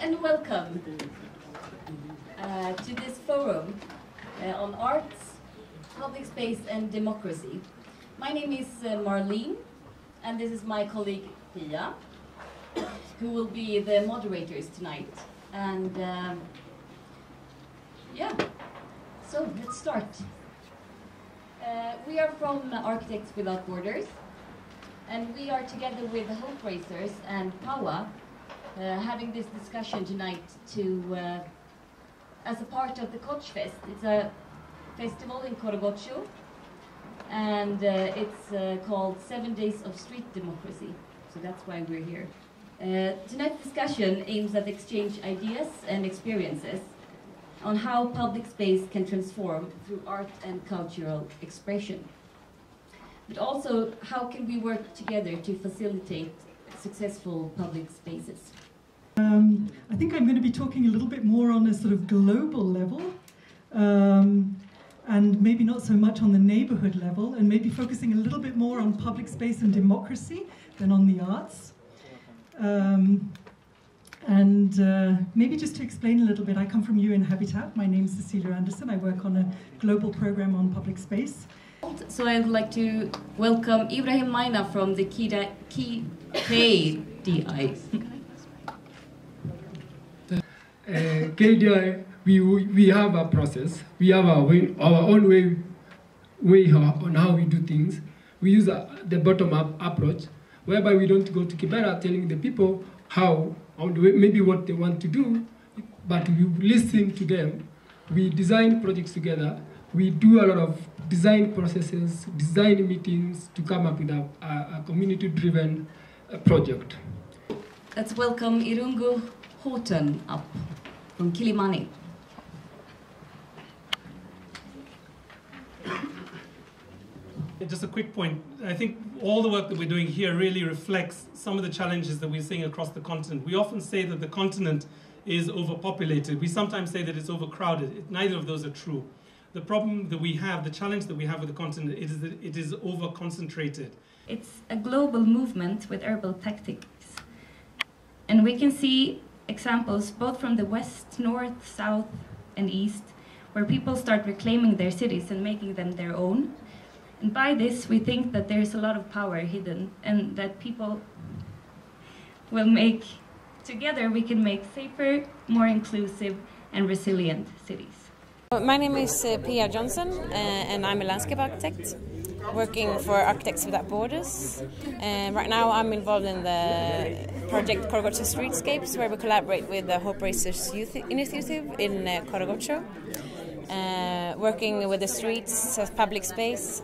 and welcome to this forum on arts, public space and democracy. My name is Marlene, and this is my colleague Pia, who will be the moderators tonight. And yeah, so let's start. We are from Architects Without Borders, and we are together with the Hope Racers and Pawa having this discussion tonight to, as a part of the Koch Fest. It's a festival in Koch, and it's called 7 Days of Street Democracy. So that's why we're here. Tonight's discussion aims at exchange ideas and experiences on how public space can transform through art and cultural expression. But also, how can we work together to facilitate successful public spaces? I think I'm going to be talking a little bit more on a sort of global level, and maybe not so much on the neighborhood level, and maybe focusing a little bit more on public space and democracy than on the arts. Maybe just to explain a little bit, I come from UN Habitat. My name is Cecilia Anderson. I work on a global program on public space. So I would like to welcome Ibrahim Maina from the KDI. KDI, we have a process. We have our own way on how we do things. We use the bottom-up approach, whereby we don't go to Kibera telling the people how, maybe what they want to do, but we listen to them. We design projects together. We do a lot of design processes, design meetings to come up with a community-driven project. Let's welcome Irungu Horton up from Kilimani. Just a quick point. I think all the work that we're doing here really reflects some of the challenges that we're seeing across the continent. We often say that the continent is overpopulated. We sometimes say that it's overcrowded. Neither of those are true. The problem that we have, the challenge that we have with the continent, is that it is over-concentrated. It's a global movement with herbal tactics. And we can see examples both from the west, north, south, and east, where people start reclaiming their cities and making them their own. And by this, we think that there's a lot of power hidden, and that people will make, together we can make safer, more inclusive, and resilient cities. My name is Pia Johnson, and I'm a landscape architect working for Architects Without Borders. Right now I'm involved in the project Koch Streetscapes, where we collaborate with the Hope Racers Youth Initiative in Koch. Working with the streets as public space,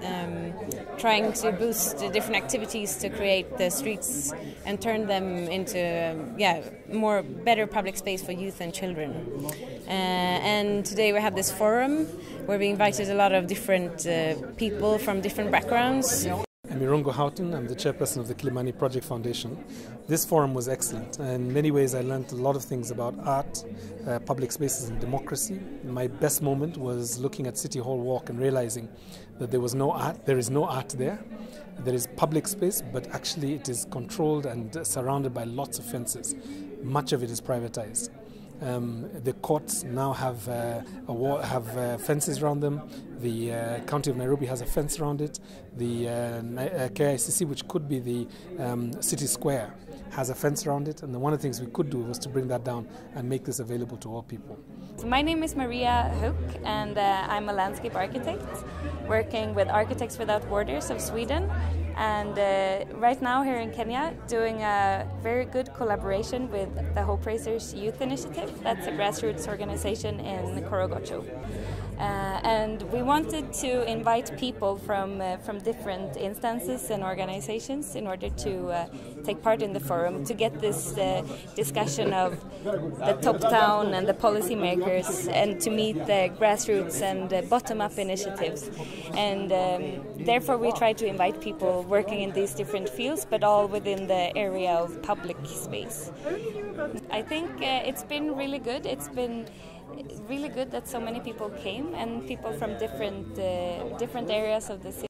trying to boost the different activities to create the streets and turn them into more better public space for youth and children. And today we have this forum where we invited a lot of different people from different backgrounds. I'm Irungu Horton. I'm the chairperson of the Kilimani Project Foundation. This forum was excellent. In many ways I learned a lot of things about art, public spaces and democracy. My best moment was looking at City Hall Walk and realizing that there was no art, there is no art there. There is public space, but actually it is controlled and surrounded by lots of fences. Much of it is privatized. The courts now have fences around them. The County of Nairobi has a fence around it. The KICC, which could be the city square, has a fence around it. And one of the things we could do was to bring that down and make this available to all people. So my name is Maria Hook, and I'm a landscape architect working with Architects Without Borders of Sweden. And right now here in Kenya, doing a very good collaboration with the Hope Racers Youth Initiative. That's a grassroots organization in Korogocho. And we wanted to invite people from different instances and organizations in order to take part in the forum, to get this discussion of the top-down and the policymakers, and to meet the grassroots and bottom-up initiatives. And therefore we try to invite people working in these different fields, but all within the area of public space. I think it's been really good. It's been really good that so many people came, and people from different areas of the city.